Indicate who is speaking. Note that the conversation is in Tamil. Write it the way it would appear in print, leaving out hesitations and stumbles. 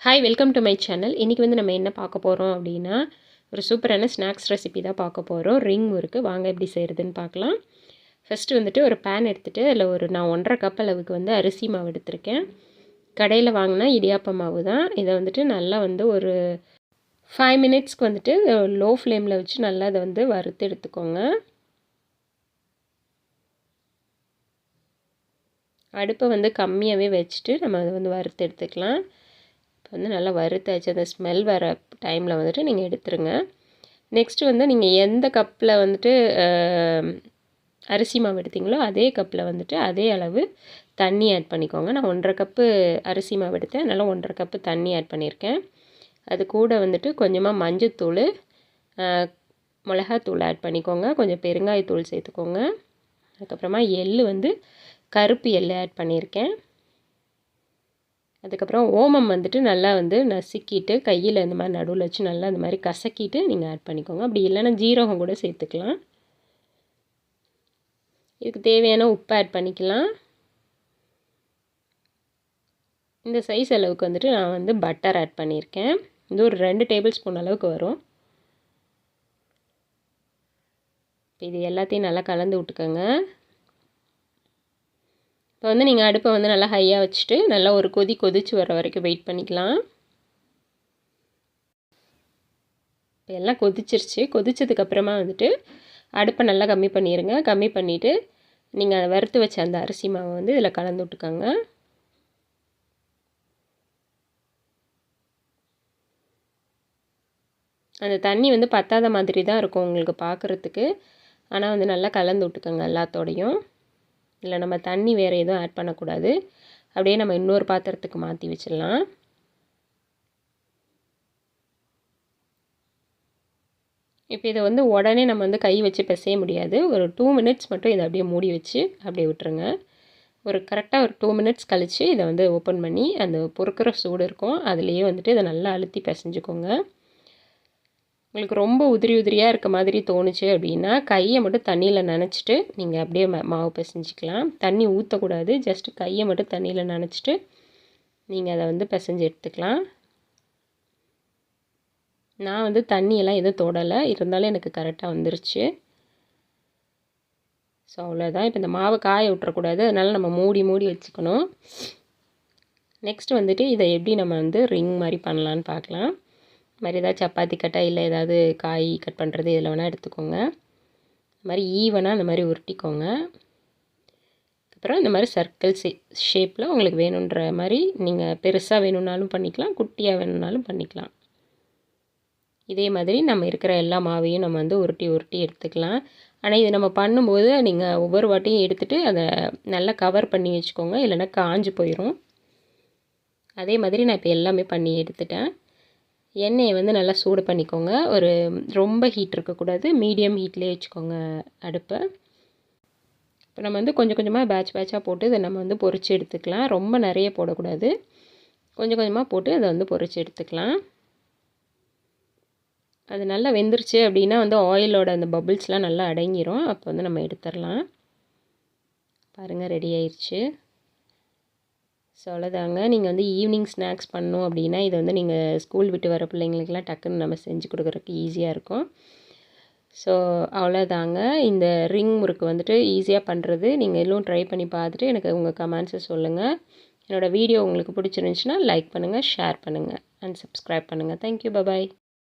Speaker 1: Hi welcome to my channel. இன்றைக்கி வந்து நம்ம என்ன பார்க்க போகிறோம் அப்படின்னா, ஒரு சூப்பரான ஸ்நாக்ஸ் ரெசிபி தான் பார்க்க போகிறோம். ரிங் முறுக்கு வாங்க எப்படி செய்கிறதுன்னு பார்க்கலாம். ஃபஸ்ட்டு வந்துட்டு ஒரு பேன் எடுத்துகிட்டு அதில் நான் 1.5 கப் அளவுக்கு வந்து அரிசி மாவு எடுத்திருக்கேன். கடையில் வாங்கினா இடியாப்ப மாவு தான். இதை வந்துட்டு நல்லா வந்து ஒரு 5 மினிட்ஸ்க்கு வந்துட்டு லோ ஃப்ளேமில் வச்சு நல்லா அதை வந்து வறுத்து எடுத்துக்கோங்க. அடுப்பை வந்து கம்மியாகவே வச்சுட்டு நம்ம அதை வந்து வறுத்து எடுத்துக்கலாம். வந்து நல்லா வறுத்தாச்சு. அந்த ஸ்மெல் வர டைமில் வந்துட்டு நீங்கள் எடுத்துருங்க. நெக்ஸ்ட்டு வந்து நீங்கள் எந்த கப்பில் வந்துட்டு அரிசி மாவு எடுத்தீங்களோ அதே கப்பில் வந்துட்டு அதே அளவு தண்ணி ஆட் பண்ணிக்கோங்க. நான் 1.5 கப்பு அரிசி மாவு எடுத்தேன், அதனால் 1.5 கப்பு தண்ணி ஆட் பண்ணியிருக்கேன். அது கூட வந்துட்டு கொஞ்சமாக மஞ்சத்தூள், மிளகாத்தூள் ஆட் பண்ணிக்கோங்க. கொஞ்சம் பெருங்காயத்தூள் சேர்த்துக்கோங்க. அதுக்கப்புறமா எள் வந்து கருப்பு எள் ஆட் பண்ணியிருக்கேன். அதுக்கப்புறம் ஓமம் வந்துட்டு நல்லா வந்து நசுக்கிட்டு கையில் இந்த மாதிரி நடுவில் வச்சு நல்லா இந்த மாதிரி கசக்கிட்டு நீங்கள் ஆட் பண்ணிக்கோங்க. அப்படி இல்லைன்னா ஜீரகம் கூட சேர்த்துக்கலாம். இதுக்கு தேவையான உப்பு ஆட் பண்ணிக்கலாம். இந்த சைஸ் அளவுக்கு வந்துட்டு நான் வந்து பட்டர் ஆட் பண்ணியிருக்கேன். இது ஒரு 2 டேபிள் ஸ்பூன் அளவுக்கு வரும். இது எல்லாத்தையும் நல்லா கலந்து விட்டுக்கோங்க. இப்போ வந்து நீங்கள் அடுப்பை வந்து நல்லா ஹையாக வச்சுட்டு நல்லா ஒரு கொதிச்சு வர வரைக்கும் வெயிட் பண்ணிக்கலாம். இப்போ எல்லாம் கொதிச்சிருச்சு. கொதிச்சதுக்கப்புறமா வந்துட்டு அடுப்பை நல்லா கம்மி பண்ணிடுங்க. கம்மி பண்ணிவிட்டு நீங்கள் அதை வறுத்து வச்ச அந்த அரிசி மாவை வந்து இதில் கலந்து விட்டுக்கோங்க. அந்த தண்ணி வந்து பத்தாத மாதிரி தான் இருக்கும் உங்களுக்கு பார்க்குறதுக்கு. ஆனால் வந்து நல்லா கலந்து விட்டுக்கோங்க எல்லாத்தோடையும். இல்லை நம்ம தண்ணி வேறு எதுவும் ஆட் பண்ணக்கூடாது. அப்படியே நம்ம இன்னொரு பாத்திரத்துக்கு மாற்றி வச்சிடலாம். இப்போ இதை வந்து உடனே நம்ம வந்து கை வச்சு பிசைய முடியாது. ஒரு 2 மினிட்ஸ் மட்டும் இதை அப்படியே மூடி வச்சு அப்படியே விட்டுருங்க. ஒரு கரெக்டாக ஒரு 2 மினிட்ஸ் கழித்து இதை வந்து ஓப்பன் பண்ணி அந்த பொறுக்கிற சூடு இருக்கும் அதுலேயே வந்துட்டு இதை நல்லா அழுத்தி பிசைஞ்சுக்கோங்க. உங்களுக்கு ரொம்ப உதிரியாக இருக்க மாதிரி தோணுச்சு அப்படின்னா கையை மட்டும் தண்ணியில் நனைச்சிட்டு நீங்கள் அப்படியே மாவு பிசைஞ்சிக்கலாம். தண்ணி ஊற்றக்கூடாது. ஜஸ்ட்டு கையை மட்டும் தண்ணியில் நனைச்சிட்டு நீங்கள் அதை வந்து பிசைஞ்சு எடுத்துக்கலாம். நான் வந்து தண்ணியெல்லாம் எதுவும் தொடலை, இருந்தாலும் எனக்கு கரெக்டாக வந்துருச்சு. ஸோ அவ்வளோதான். இப்போ இந்த மாவை காய விட்டுறக்கூடாது, அதனால் நம்ம மூடி வச்சுக்கணும். நெக்ஸ்ட் வந்துட்டு இதை எப்படி நம்ம வந்து ரிங் மாதிரி பண்ணலான்னு பார்க்கலாம். இது மாதிரி ஏதாவது சப்பாத்தி கட்டை இல்லை ஏதாவது காய் கட் பண்ணுறது இதில் வேணால் எடுத்துக்கோங்க. இந்த மாதிரி ஈவனாக இந்த மாதிரி உருட்டிக்கோங்க. அப்புறம் இந்த மாதிரி சர்க்கிள் ஷேப்பில் உங்களுக்கு வேணுன்ற மாதிரி நீங்கள் பெருசாக வேணும்னாலும் பண்ணிக்கலாம், குட்டியாக வேணும்னாலும் பண்ணிக்கலாம். இதே மாதிரி நம்ம இருக்கிற எல்லா மாவையும் நம்ம வந்து உருட்டி எடுத்துக்கலாம். ஆனால் இது நம்ம பண்ணும்போது நீங்கள் ஒவ்வொரு வாட்டியும் எடுத்துகிட்டு அதை நல்லா கவர் பண்ணி வச்சுக்கோங்க, இல்லைன்னா காஞ்சு போயிடும். அதே மாதிரி நான் இப்போ எல்லாமே பண்ணி எடுத்துட்டேன். எண்ணெயை வந்து நல்லா சூடு பண்ணிக்கோங்க. ஒரு ரொம்ப ஹீட் இருக்கக்கூடாது, மீடியம் ஹீட்லேயே வச்சுக்கோங்க அடுப்பை. இப்போ நம்ம வந்து கொஞ்சம் கொஞ்சமாக பேட்சாக போட்டு இதை நம்ம வந்து பொரித்து எடுத்துக்கலாம். ரொம்ப நிறைய போடக்கூடாது, கொஞ்சம் கொஞ்சமாக போட்டு அதை வந்து பொரித்து எடுத்துக்கலாம். அது நல்லா வெந்துருச்சு அப்படின்னா வந்து ஆயிலோட அந்த பபிள்ஸ்லாம் நல்லா அடங்கிரும். அப்போ வந்து நம்ம எடுத்துடலாம். பாருங்கள், ரெடி ஆயிடுச்சு. ஸோ அவ்வளோதாங்க. நீங்கள் வந்து ஈவினிங் ஸ்நாக்ஸ் பண்ணணும் அப்படின்னா இதை வந்து நீங்கள் ஸ்கூல் விட்டு வர பிள்ளைங்களுக்கெல்லாம் டக்குன்னு நம்ம செஞ்சு கொடுக்குறதுக்கு ஈஸியாக இருக்கும். ஸோ அவ்வளோதாங்க. இந்த ரிங் முறுக்கு வந்துட்டு ஈஸியாக பண்ணுறது. நீங்கள் எல்லாம் ட்ரை பண்ணி பார்த்துட்டு எனக்கு உங்கள் கமெண்ட்ஸை சொல்லுங்கள். என்னோடய வீடியோ உங்களுக்கு பிடிச்சிருந்துச்சுன்னா லைக் பண்ணுங்கள், ஷேர் பண்ணுங்கள் அண்ட் சப்ஸ்கிரைப் பண்ணுங்கள். Thank you, bye bye.